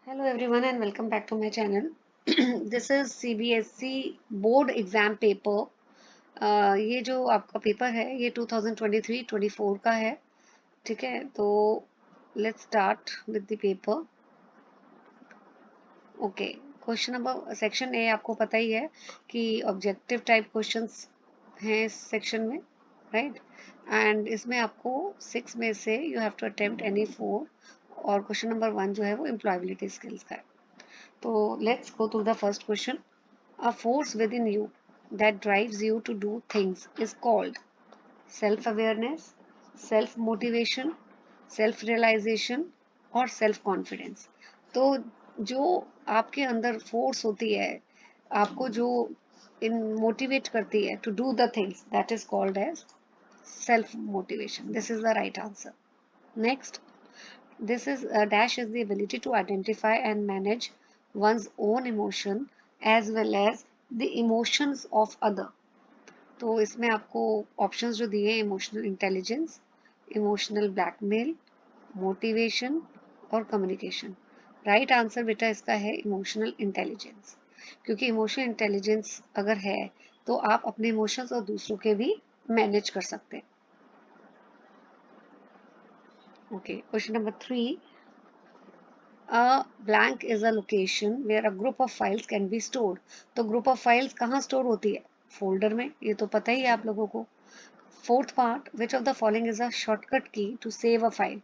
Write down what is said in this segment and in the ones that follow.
Hello everyone and welcome back to my channel. This is CBSE board exam paper. ये जो आपका paper है ये 2023-24 का है। ठीक है, तो let's start with the paper. Okay, question number section A आपको पता ही है कि ऑब्जेक्टिव टाइप क्वेश्चंस हैं इस सेक्शन में, राइट। एंड इसमें आपको 6 में से you have to attempt any 4 और क्वेश्चन नंबर 1 जो है वो एम्प्लॉयबिलिटी स्किल्स का है। So let's go to the first question. A force within you that drives you to do things is called self-awareness, self-motivation, self-realization और self-confidence. तो जो आपके अंदर फोर्स होती है, आपको जो इन मोटिवेट करती है to do the things, that is called as self-motivation. This is the right answer. Next, this is dash is the ability to identify and manage one's own emotion as well as the emotions of other. तो इसमें आपको options जो दिए हैं, emotional intelligence, emotional blackmail, motivation और communication. Right answer बेटा इसका है इमोशनल इंटेलिजेंस, क्योंकि इमोशनल इंटेलिजेंस अगर है तो आप अपने इमोशंस और दूसरों के भी मैनेज कर सकते हैं। Okay, question number 3। A blank is a location where a group of files can be stored. तो group of files कहाँ store होती है? फोल्डर में, ये तो पता ही है आप लोगों को। Fourth part, which of the following is a shortcut key to save a file?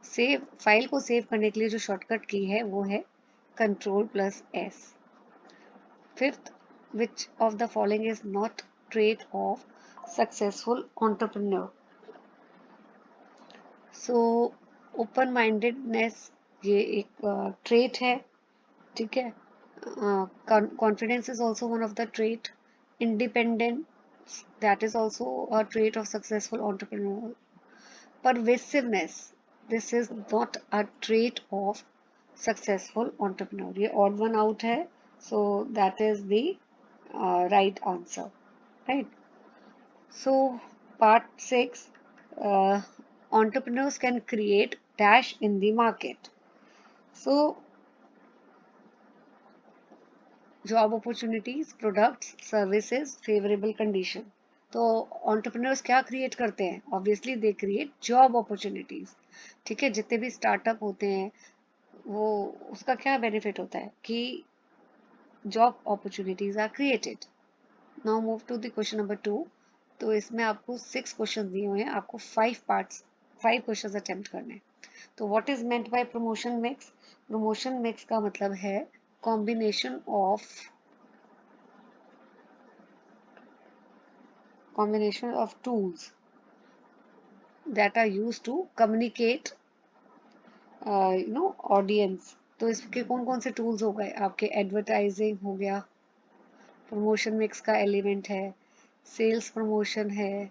Save file को सेव करने के लिए जो शॉर्टकट की है वो है Ctrl+S। Fifth, which of the following is not trait of successful entrepreneur? So open mindedness ये एक ट्रेट है, ठीक है। Confidence is also one of the trait. Independence, that is also a trait of successful entrepreneur. Pervasiveness, this is not a trait of successful entrepreneur. ये odd one out है, so that is the right answer, right. So, part 6, entrepreneurs can create dash in the market. So, job opportunities, products, services, favorable condition. तो entrepreneurs क्या create करते हैं? Obviously they create job opportunities. ठीक है, जितने भी startup होते हैं वो उसका क्या बेनिफिट होता है कि job opportunities are created. Now move to the question number 2. तो इसमें आपको 6 क्वेश्चन दिए हुए हैं, आपको 5 क्वेश्चन अटेम्प्ट करने हैं। तो what is meant by promotion mix? Promotion mix का मतलब है combination of tools that are used to communicate audience. तो इसके कौन कौन से टूल्स हो गए आपके? एडवर्टाइजिंग हो गया, प्रमोशन मिक्स का एलिमेंट है, सेल्स प्रमोशन है,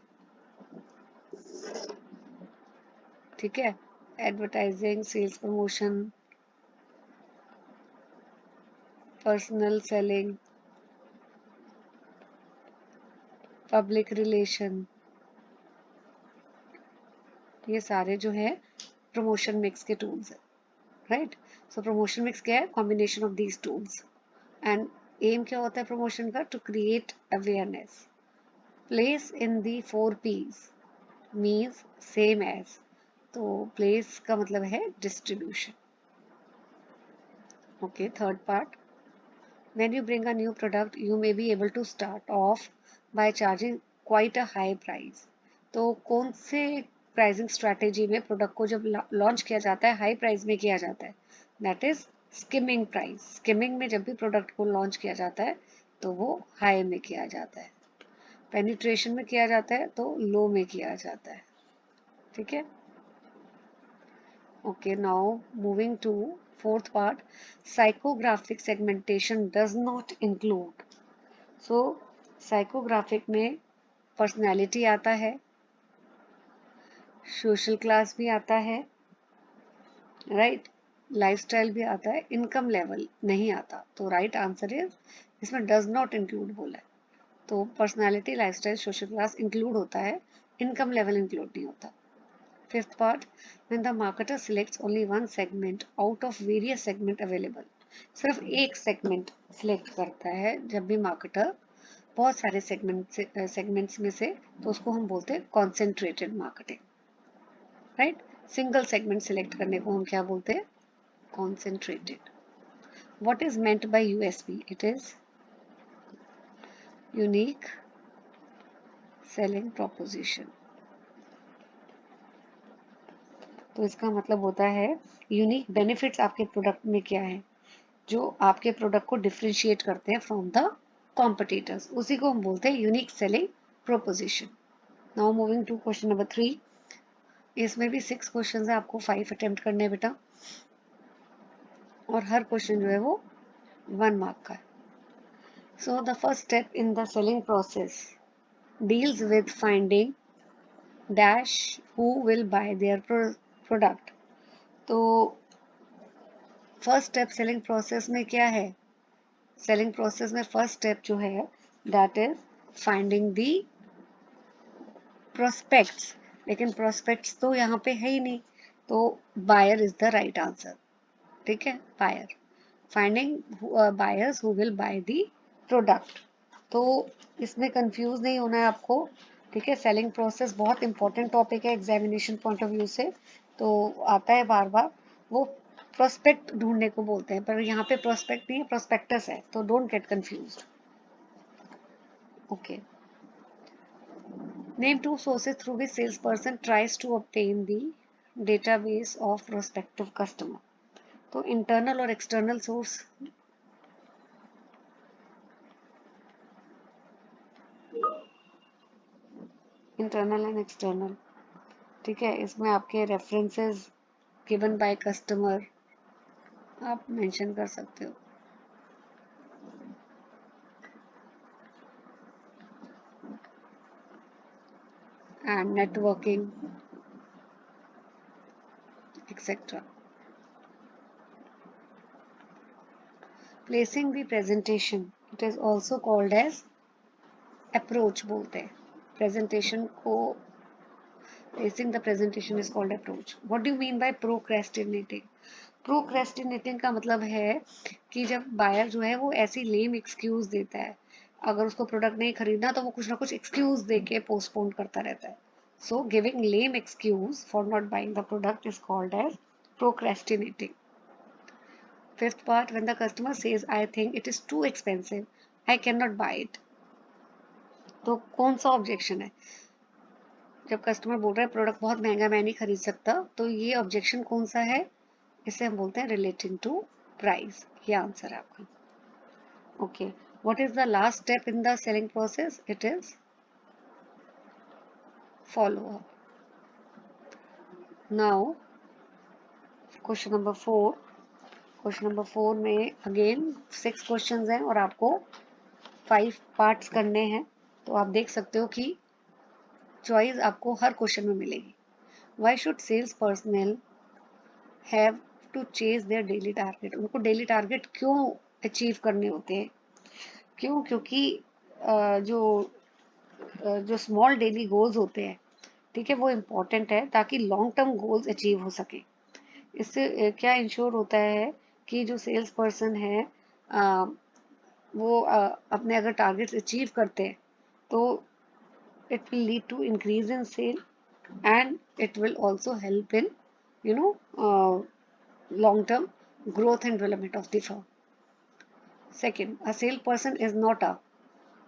ठीक है, advertising, sales promotion, personal selling, public relation, ये सारे जो है प्रमोशन मिक्स के टूल्स है, राइट। सो प्रमोशन मिक्स क्या है? Combination of these tools. And aim क्या होता है प्रमोशन का? To create awareness. Place in the 4 P's means same as, तो प्लेस का मतलब है distribution. Okay, third part, when you bring a new product you may be able to start off by charging quite a high price. तो कौन से pricing strategy में product को जब लॉन्च किया जाता है हाई प्राइस में किया जाता है? That is skimming price. Skimming में जब भी प्रोडक्ट को लॉन्च किया जाता है तो वो हाई में किया जाता है, पेनिट्रेशन में किया जाता है तो लो में किया जाता है, ठीक है। Okay, now moving to fourth part, psychographic segmentation does not include. So, psychographic में personality आता है, social class भी आता है, right? lifestyle भी आता है, income level नहीं आता। तो right answer is इसमें does not include बोला है। तो personality, lifestyle, social class include होता है, income level include नहीं होता। Fifth part, when the marketer selects only one segment out of various segment available. सिर्फ एक सेगमेंट सिलेक्ट करता है जब भी मार्केटर बहुत सारे सेगमेंट्स में से, तो उसको हम बोलते हैं concentrated marketing, right. Single segment select करने को हम क्या बोलते हैं? Concentrated. What is meant bye USP? It is unique selling proposition. तो इसका मतलब होता है यूनिक बेनिफिट्स आपके प्रोडक्ट में क्या है जो आपके प्रोडक्ट को डिफरेंशिएट करते हैं फ्रॉम द कॉम्पिटिटर्स, उसी को हम बोलते हैं unique selling proposition. Now moving to question number 3। इसमें भी 6 क्वेश्चन है, आपको 5 अटेम्प्ट करने हैं बेटा, और हर क्वेश्चन जो है वो 1 मार्क का है। So the first step in the selling process deals with finding dash who will buy their product. तो फर्स्ट स्टेप सेलिंग प्रोसेस में क्या है? सेलिंग प्रोसेस में फर्स्ट स्टेप जो है that is finding the prospects, लेकिन प्रोस्पेक्ट्स तो यहाँ पे है ही नहीं, तो buyer is the right answer. ठीक है, buyer, finding buyers who will buy the product. तो इसमें कंफ्यूज नहीं होना है आपको, ठीक है। सेलिंग प्रोसेस बहुत इंपॉर्टेंट टॉपिक है एग्जामिनेशन पॉइंट ऑफ व्यू से, तो आता है बार बार। वो प्रोस्पेक्ट ढूंढने को बोलते हैं, पर यहाँ पे प्रोस्पेक्ट नहीं है, प्रोस्पेक्टस है, तो don't get confused. Okay, name 2 sources through which salesperson tries to obtain the database of prospective customer। तो इंटरनल और external source, internal and external, ठीक है। इसमें आपके रेफरेंसेस गिवन बाय कस्टमर आप मेंशन कर सकते हो। And networking etcetera. Placing the presentation, it is also called as approach बोलते हैं। प्रेजेंटेशन को placing the presentation is called approach. What do you mean by procrastinating? Procrastinating का मतलब है कि जब बायर जो है वो ऐसी लेम एक्सक्यूज देता है, अगर उसको प्रोडक्ट नहीं खरीदना तो वो कुछ ना कुछ एक्सक्यूज दे के पोस्टपोन करता रहता है। So giving lame excuse for not buying the product is called as procrastinating. Fifth part, when the customer says I think it is too expensive, I can not buy it. तो कौन सा objection है? जब customer बोल रहा है product बहुत महंगा, मैं नहीं खरीद सकता, तो ये ऑब्जेक्शन कौन सा है? इसे हम बोलते हैं रिलेटिंग टू प्राइस। ये आंसर है आपका। Okay, what is the last step in the selling process? It is follow up. Now question number 4। Question number 4 में अगेन 6 क्वेश्चंस हैं और आपको 5 पार्ट्स करने हैं, तो आप देख सकते हो कि चॉइस आपको हर क्वेश्चन में मिलेगी। Why should sales personal have to chase their daily target? उनको डेली टारगेट क्यों अचीव करने होते हैं? क्यों? क्योंकि जो जो स्मॉल डेली गोल्स होते हैं, ठीक है, वो इम्पोर्टेंट है ताकि लॉन्ग टर्म गोल्स अचीव हो सके। इससे क्या इंश्योर होता है कि जो सेल्स पर्सन है वो अपने अगर टारगेट्स अचीव करते हैं तो it will lead to increase in sale and it will also help in you know uh, long term growth and development of the firm. Second, a salesperson is not a,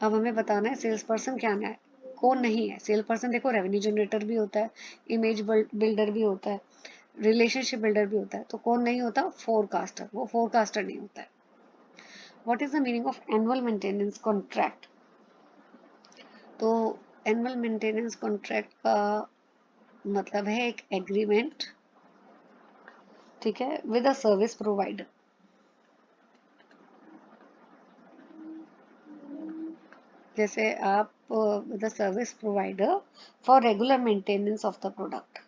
अब हमें बताना है sales person क्या है, कौन नहीं है। Sales person देखो रेवेन्यू जनरेटर भी होता है, इमेज बिल्डर भी होता है, रिलेशनशिप बिल्डर भी होता है, तो कौन नहीं होता? फोरकास्टर। वो फोरकास्टर नहीं होता है। What is the meaning of annual maintenance contract? तो एनुअल मेंटेनेंस कॉन्ट्रैक्ट का मतलब है एक एग्रीमेंट, ठीक है, विद अ सर्विस प्रोवाइडर। जैसे आप with a service provider for regular maintenance of the product.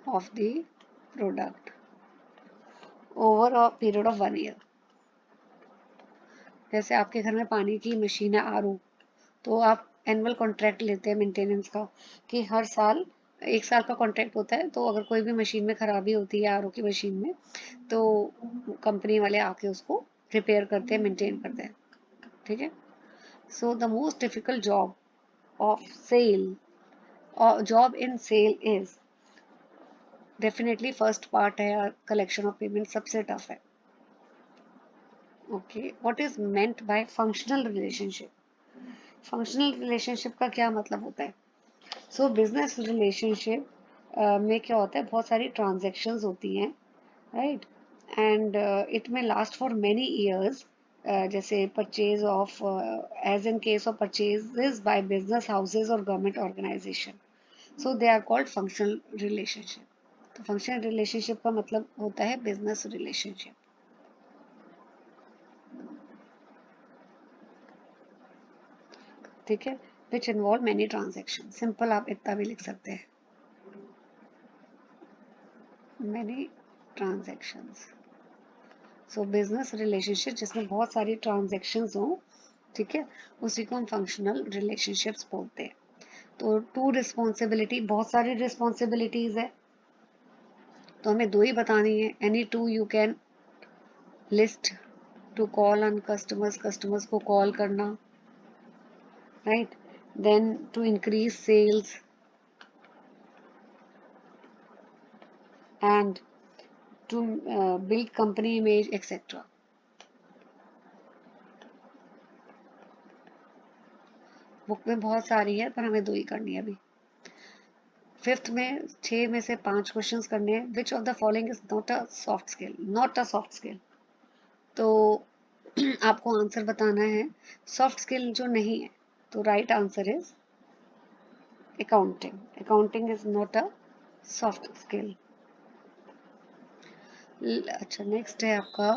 Of the product. Over a period of 1 year. जैसे आपके घर में पानी की मशीन है आरओ, तो आप एनुअल कॉन्ट्रैक्ट लेते हैं मेंटेनेंस का, कि हर साल 1 साल का कॉन्ट्रैक्ट होता है, तो अगर कोई भी मशीन में खराबी होती है आरओ की मशीन में, तो कंपनी वाले आके उसको रिपेयर करते हैं, मेंटेन करते हैं। ठीक है। So the most difficult job of sale, job in sale is definitely first part है, कलेक्शन ऑफ पेमेंट सबसे टफ है। Okay, what is meant by functional relationship? Functional relationship का क्या मतलब होता है? सो बिजनेस रिलेशनशिप में क्या होता है, बहुत सारी ट्रांजेक्शन्स होती हैं, राइट, एंड इट में लास्ट फॉर मेनी ईयर्स, जैसे purchase of, as in case of purchases by business houses और government organisation, so they are called functional relationship. तो फंक्शनल रिलेशनशिप का मतलब होता है बिजनेस रिलेशनशिप। ठीक है, which involve many transaction, simple आप इतना भी लिख सकते हैं, many transactions. So business relationship जिसमें बहुत सारी ट्रांजेक्शन्स हों, ठीक है, उसी को हम फंक्शनल रिलेशनशिप्स बोलते हैं। तो टू रिस्पॉन्सिबिलिटी, बहुत सारी रिस्पॉन्सिबिलिटीज है, तो हमें दो ही बतानी है, any two you can list. To call on customers, customers को कॉल करना, right, then to increase sales and to build company image etcetera. Book में बहुत सारी है, पर हमें दो ही करनी है अभी। फिफ्थ में 6 में से 5 क्वेश्चंस करने हैं। Which of the following is not a soft skill? Not a soft skill, तो आपको आंसर बताना है सॉफ्ट स्किल जो नहीं है। तो right answer is accounting. Accounting is not a soft skill. अच्छा, नेक्स्ट है आपका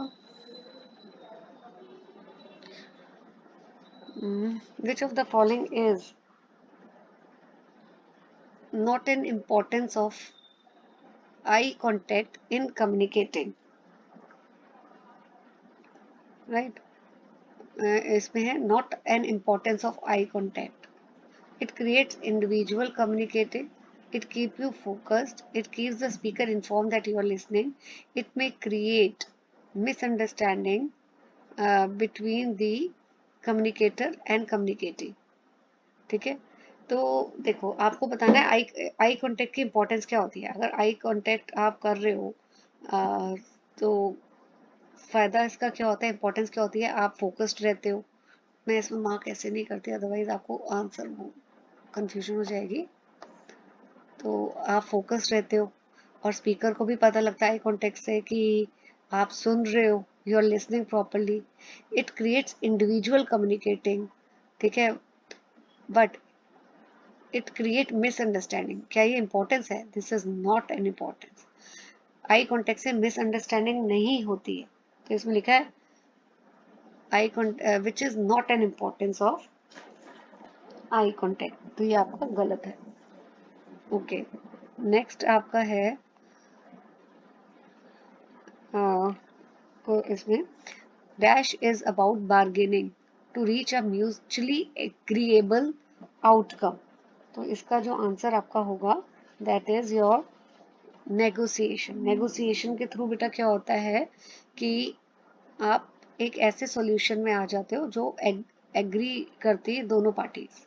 which of the following is not an importance of eye contact in communicating, right. इसमें है not an importance of eye contact. It creates individual communicating. It keeps you focused. It keeps the speaker informed that you are listening. It may create misunderstanding between the communicator and communicating. ठीक है, तो देखो आपको बताना है eye contact की importance क्या होती है। अगर आई कांटेक्ट आप कर रहे हो, तो फायदा इसका क्या होता है, इंपॉर्टेंस क्या होती है, आप फोकस्ड रहते हो। मैं इसमें मार्क ऐसे नहीं करती, अदरवाइज आपको आंसर कंफ्यूजन हो जाएगी। तो आप फोकस रहते हो, और स्पीकर को भी पता लगता है कॉन्टेक्स्ट से कि आप सुन रहे हो, you are listening properly. It creates individual communicating, ठीक है, बट इट क्रिएट मिसअंडरस्टैंडिंग। क्या ये इंपॉर्टेंस है? This is not an importance. Eye contact से मिसअंडरस्टैंडिंग नहीं होती है, तो इसमें लिखा है eye contact which is not an importance of eye contact, तो ये आपका गलत है। ओके, नेक्स्ट आपका है को इसमें dash is about bargaining to reach a mutually agreeable outcome. तो इसका जो आंसर आपका होगा that is your negotiation. Negotiation के थ्रू बेटा क्या होता है कि आप एक ऐसे सॉल्यूशन में आ जाते हो जो एग्री करती है दोनों parties.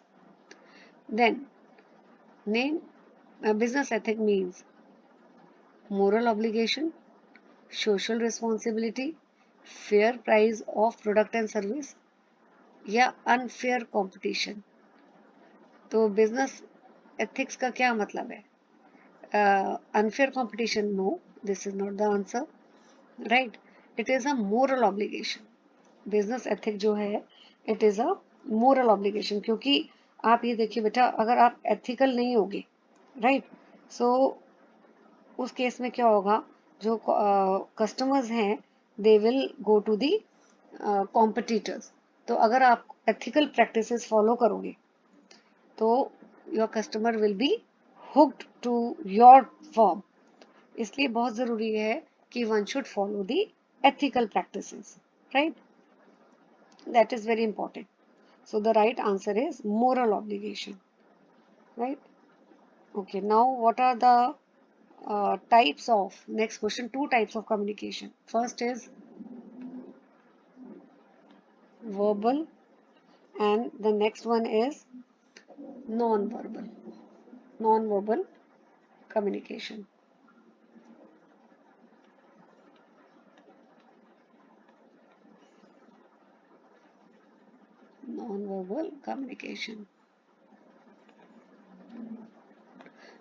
Then name business ethic means moral obligation, social responsibility, fair price of product and service, या अनफेयर कंपटीशन। तो बिजनेस एथिक्स का क्या मतलब है? Unfair competition, no, this is not the answer, right. It is a moral obligation. Business ethic जो है it is a moral obligation, क्योंकि आप ये देखिए बेटा, अगर आप एथिकल नहीं होगे, राइट, सो उस केस में क्या होगा, जो कस्टमर्स हैं they will go to the competitors. तो अगर आप एथिकल प्रैक्टिसेस फॉलो करोगे तो your customer will be hooked to your form. इसलिए बहुत ज़रूरी है कि one should follow the ethical practices, right? That is very important. So the right answer is moral obligation, right? Okay, now what are the types of, next question, two types of communication. First is verbal, and the next one is non-verbal. Non-verbal communication. Non-verbal communication.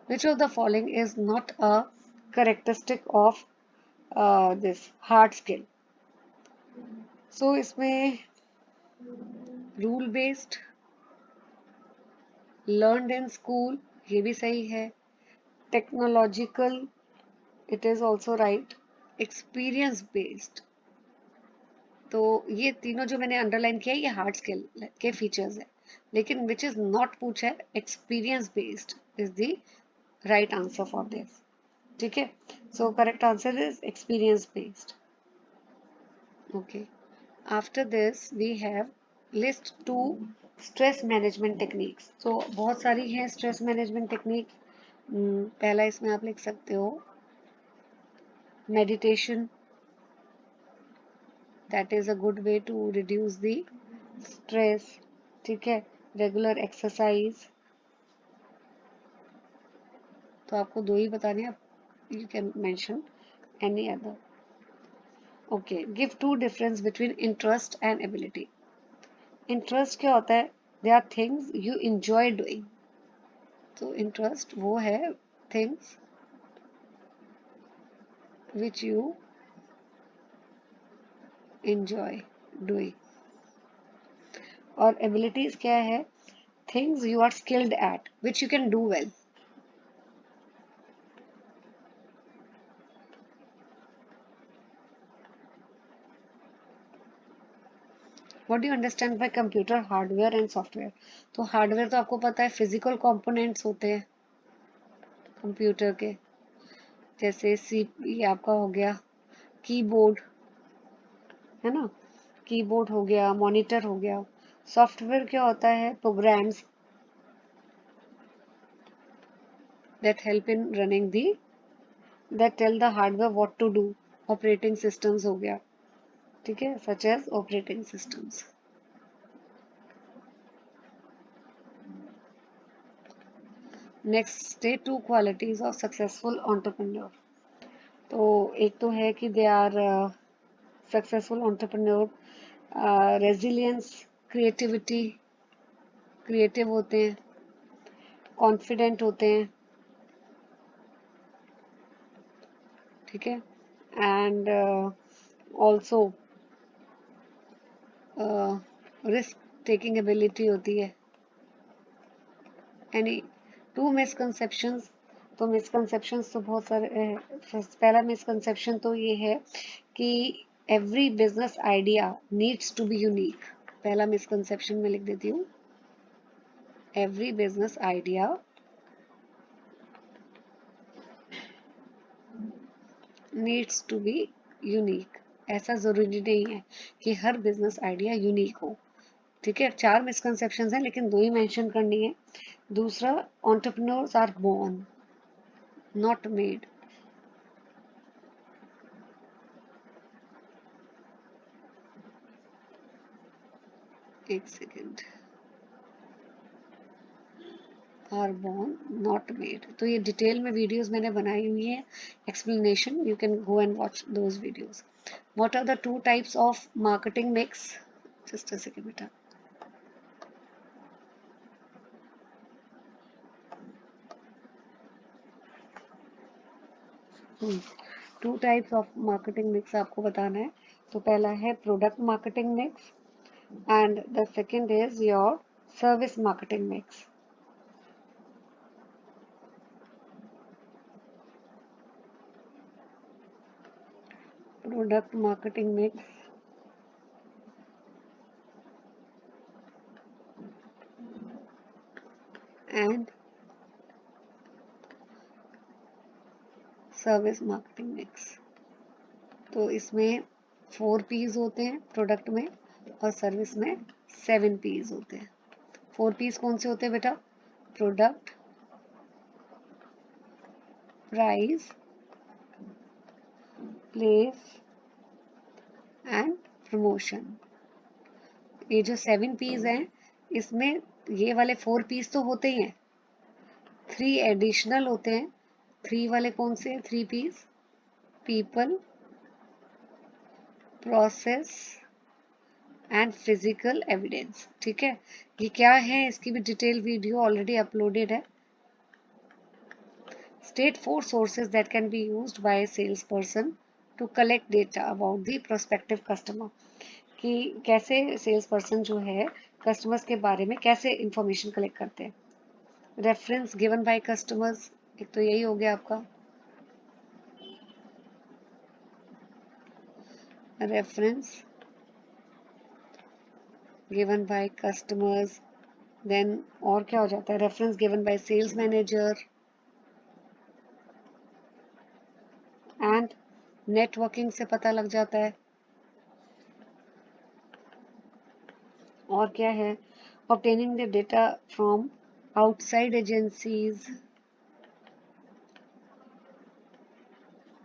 Which of the following is not a characteristic of this hard skill? So इसमें rule based, learned in school, ये भी सही है, technological, it is also right, experience based. तो ये तीनों जो मैंने अंडरलाइन किया है ये हार्ड स्किल के फीचर्स है, लेकिन विच इज नॉट पूछा है experience based is the right answer for this. ठीक है, so correct answer is experience based. Okay, after this we have list two stress management techniques. तो बहुत सारी हैं स्ट्रेस मैनेजमेंट टेक्निक। पहला इसमें आप लिख सकते हो meditation, that is a good way to reduce the stress. ठीक है, रेगुलर एक्सरसाइज, तो आपको दो ही बताने हैं, you can mention any other. Okay, give two difference between interest and ability. Interest क्या होता है? They are things you enjoy doing. तो इंटरेस्ट वो है things which you enjoy doing. और एबिलिटीज क्या है? Things you are skilled at which you can do well. What do you understand by computer hardware and software? तो hardware तो आपको पता है फिजिकल कंपोनेंट्स होते हैं कंप्यूटर के, जैसे सी, ये आपका हो गया कीबोर्ड, है ना, कीबोर्ड हो गया, मॉनिटर हो गया। सॉफ्टवेयर क्या होता है? Programs that help in running the, that tell the hardware what to do। Operating systems हो गया, ठीक है, such as operating systems. Next day two qualities of successful entrepreneur. तो एक तो है कि they are successful entrepreneur, resilience, creativity, creative होते हैं, कॉन्फिडेंट होते हैं, ठीक है, and also risk taking ability होती है। Any two misconceptions? तो मिसकंसेप्शंस तो बहुत सारे। पहला मिसकंसेप्शन तो ये है कि every business idea needs to be unique. पहला मिसकंसेप्शन में लिख देती हूँ, every business idea needs to be unique. ऐसा जरूरी नहीं है कि हर बिजनेस आइडिया यूनिक हो, ठीक है। चार मिसकंसेप्शंस हैं लेकिन दो ही मेंशन करनी है। दूसरा, entrepreneurs are born not made. एक second, are born not made, तो ये डिटेल में वीडियोस मैंने बनाई हुई है, explanation, you can go and watch those videos. What are the two types of marketing mix? Just a second बेटा। Two types of marketing mix आपको बताना है। तो पहला है product marketing mix and the second is your service marketing mix. Product marketing mix and service marketing mix। तो इसमें 4 piece होते हैं प्रोडक्ट में, और सर्विस में 7 पीस होते हैं। 4 पीस कौन से होते हैं बेटा? Product, price, place and promotion. ये जो 7 पीस हैं, इसमें ये वाले 4 पीस तो होते ही हैं, 3 एडिशनल होते हैं। 3 वाले कौन से? 3 Ps, people, process and physical evidence. ठीक है, ये क्या है, इसकी भी डिटेल वीडियो ऑलरेडी अपलोडेड है। State 4 sources that can be used by a salesperson to collect data about the prospective customer। कि कैसे सेल्स पर्सन जो है कस्टमर्स के बारे में कैसे इंफॉर्मेशन कलेक्ट करते हैं। रेफरेंस गिवन बाय कस्टमर्स, एक तो यही हो गया आपका reference given by customers. Then और क्या हो जाता है? Reference given by sales manager and networking से पता लग जाता है। और क्या है? obtaining the data from outside agencies।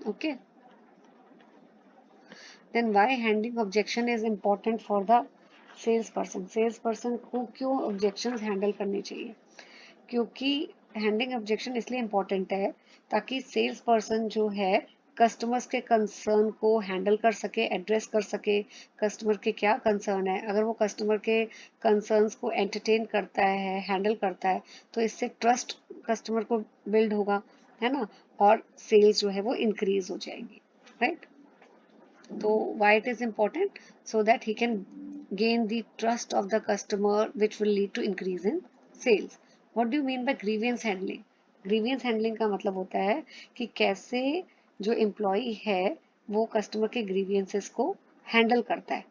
Okay, then why handling objection is important for the salesperson। salesperson को क्यों objections handle करनी चाहिए? क्योंकि हैंडलिंग ऑब्जेक्शन इसलिए इम्पोर्टेंट है ताकि सेल्स पर्सन जो है कस्टमर्स के कंसर्न को हैंडल कर सके, एड्रेस कर सके। कस्टमर के क्या कंसर्न है, अगर वो कस्टमर के कंसर्न्स को एंटरटेन करता है, हैंडल करता है, तो इससे ट्रस्ट कस्टमर को बिल्ड होगा, है ना, और सेल्स जो है वो इंक्रीज हो जाएंगी, राइट। तो why it is important? So that he can gain the trust of the customer, which will lead to increase in sales। What do you mean by grievance handling? grievance handling का मतलब होता है कि कैसे जो employ है वो customer के ग्रीवियंसेस को हैंडल करता है।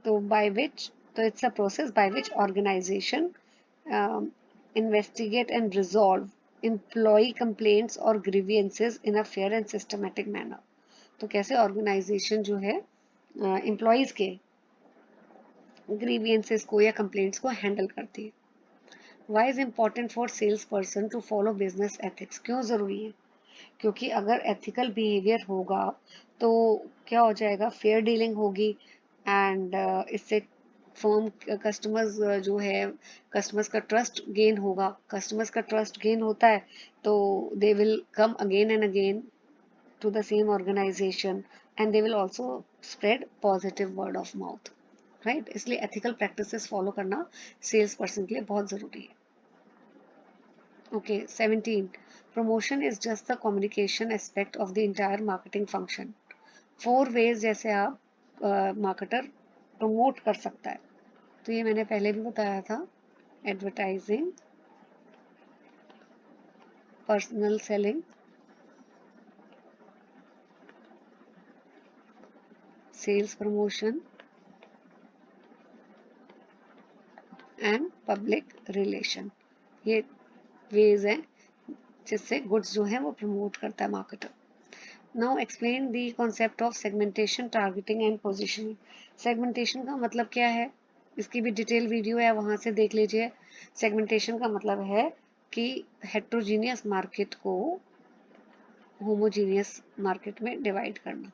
तो by which, तो it's a process by which organization investigate and resolve employee complaints or grievances in a fair and systematic manner। तो कैसे ऑर्गेनाइजेशन जो है एम्प्लॉयज के ग्रीवियंसेस को या कंप्लेंट्स को हैंडल करती है। Why is important for sales person to follow business ethics? क्यों ज़रूरी है? क्योंकि अगर एथिकल बिहेवियर होगा तो क्या हो जाएगा? फेयर डीलिंग होगी, एंड इससे फर्म कस्टमर्स जो है कस्टमर्स का ट्रस्ट गेन होगा। कस्टमर्स का ट्रस्ट गेन होता है तो they will come again and again to the same organization, and they will also spread positive word of mouth, right। इसलिए ethical practices follow करना सेल्स पर्सन के लिए बहुत जरूरी है। Okay 17, promotion is just the communication aspect of the entire marketing function। 4 ways जैसे आप marketer promote कर सकता है, तो ये मैंने पहले भी बताया था। Advertising, personal selling, sales promotion and public relation. ये वेज हैं जिससे गुड्स जो है वो प्रमोट करता है marketer. Now explain the concept of segmentation, targeting and positioning. Segmentation का मतलब क्या है? इसकी भी डिटेल वीडियो है, वहां से देख लीजिए। सेगमेंटेशन का मतलब है कि हेट्रोजीनियस मार्केट को होमोजीनियस मार्केट में डिवाइड करना।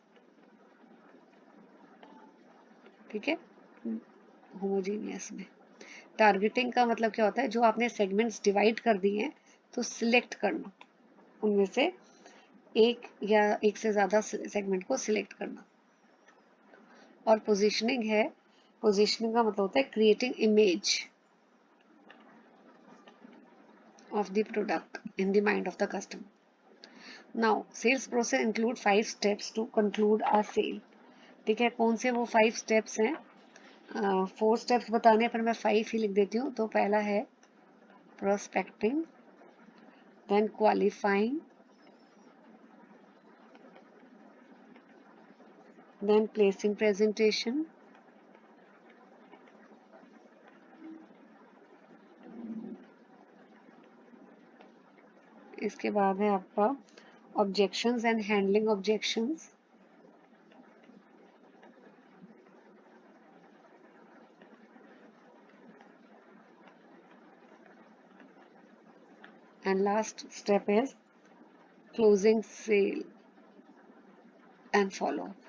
ठीक है, होमोजीनियस में। टारगेटिंग का मतलब क्या होता है? जो आपने सेगमेंट्स डिवाइड कर दिए हैं तो सिलेक्ट करना, उनमें से एक या एक से ज्यादा सेगमेंट को सिलेक्ट करना। और पोजीशनिंग है, पोजीशनिंग का मतलब होता है creating image of the product in the mind of the customer। Now, sales process include 5 steps to conclude a sale। ठीक है, कौन से वो 5 steps हैं? 4 steps बताने पर मैं 5 ही लिख देती हूँ। तो पहला है prospecting, then qualifying, then placing presentation, इसके बाद है आपका objections and handling objections, and last step is closing sale and follow up.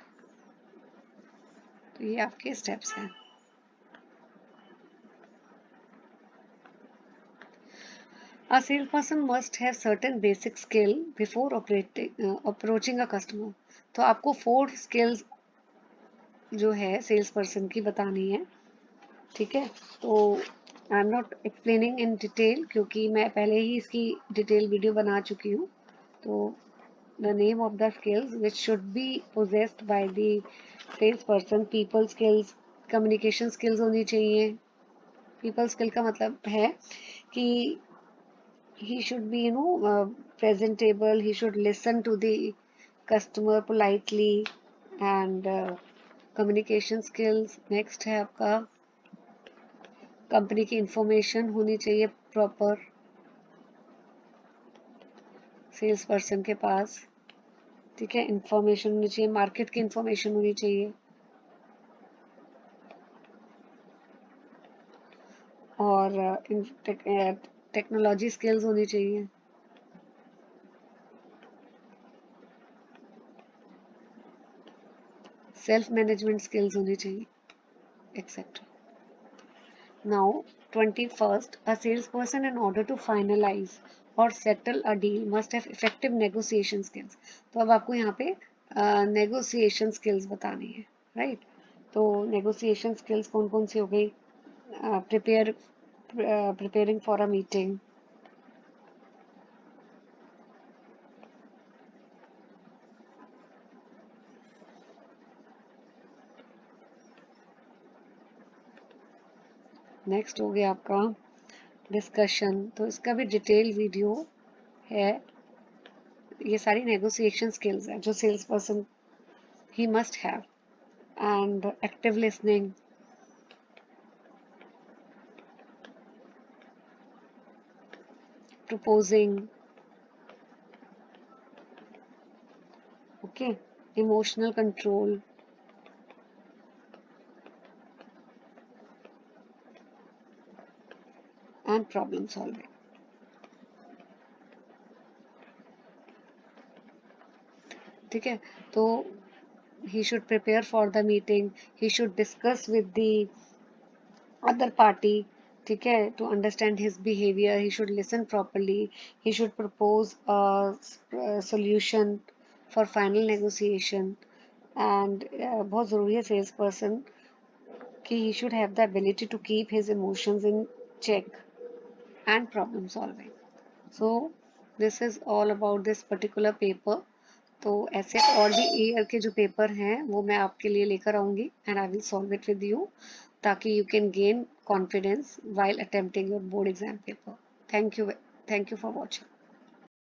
तो ये आपके steps हैं. A salesperson must have certain basic skill before approaching a customer. तो आपको 4 skills जो है सेल्स पर्सन की बतानी है, ठीक है. तो I am not explaining in detail क्योंकि मैं पहले ही इसकी डिटेल वीडियो बना चुकी हूँ. तो the name of the skills which should be possessed by the sales person: people skills, communication skills होनी चाहिए. पीपल स्किल का मतलब है कि he should be presentable, he should listen to the customer politely, and communication skills next है आपका company की information होनी चाहिए प्रॉपर सेल्स पर्सन के पास, ठीक है. इंफॉर्मेशन होनी चाहिए, मार्केट की इंफॉर्मेशन होनी चाहिए, और टेक्नोलॉजी स्किल्स होनी चाहिए. सेल्फ मैनेजमेंट स्किल्स होनी चाहिए, etcetera. Now, 21st, a salesperson in order to finalize or settle a deal must have effective negotiation skills. तो अब आपको यहाँ पे negotiation skills बतानी है, right? तो negotiation skills कौन कौन सी हो गई? Preparing for a meeting, next हो गया आपका डिस्कशन. तो इसका भी डिटेल वीडियो है. ये सारी नेगोशिएशन स्किल्स है जो sales person he must have. And active listening, proposing, okay, emotional control, and problem solving. ठीक है. तो he should prepare for the meeting, he should discuss with the other party, ठीक है, to understand his behavior, he should listen properly, he should propose a solution for final negotiation. and बहुत ज़रूरी है sales person कि he should have the ability to keep his emotions in check and problem solving. So this is all about this particular paper. तो ऐसे और भी year के जो पेपर हैं वो मैं आपके लिए लेकर आऊँगी and I will solve it with you ताकि you can gain confidence while attempting your board exam paper. Thank you for watching.